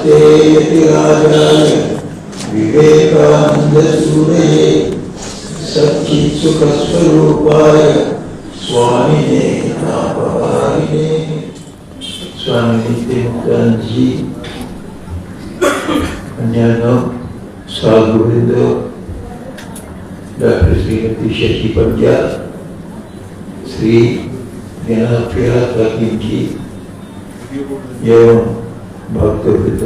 नमस्ते यतिराजाय विवेकानन्दसूरये सच्चित्सुखस्वरूपाय स्वामिने नामहारिणे। स्वामी नित्यानंद जी, अन्यान्य साधुवृंद, डॉक्टर श्रीमती शशि पंड्या, श्री फिराज हकीम जी एवं भक्तवृंद,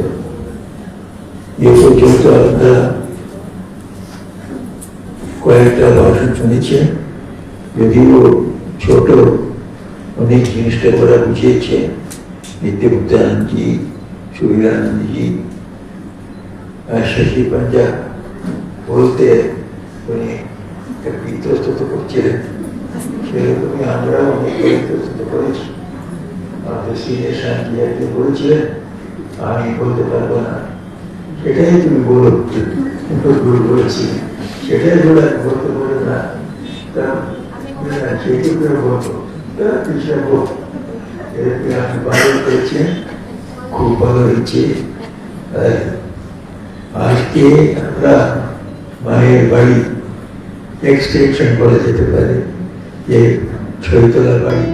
ये পর্যন্ত আপনারা কয়েকটা ভাষণ শুনেছেন। যদিও ছোট, অনেক জিনিসটা ওরা বুঝিয়েছে। নিত্যানন্দ জি, সুবিধানন্দ জি আর শশী পাঞ্জা বলতে উনি ইতস্তত করছিলেন, সেরকমই আমরাও অনেক ইতস্তত করেছি। আমাদের সিনিয়র সাংখ্যিয়াকে বলছিলেন আমি বলতে পারবো না, সেটাই তুমি বলো, ভুল বলেছি, সেটাই বলতে বলো না, সেটি করে বলবো, পিছিয়ে বল। এরকম আপনি ভালো করেছেন, খুব ভালো হয়েছে। আজকে আমরা মায়ের বাড়ি এক্সটেনশন করে যেতে পারি, যে ছয়তলা বাড়ি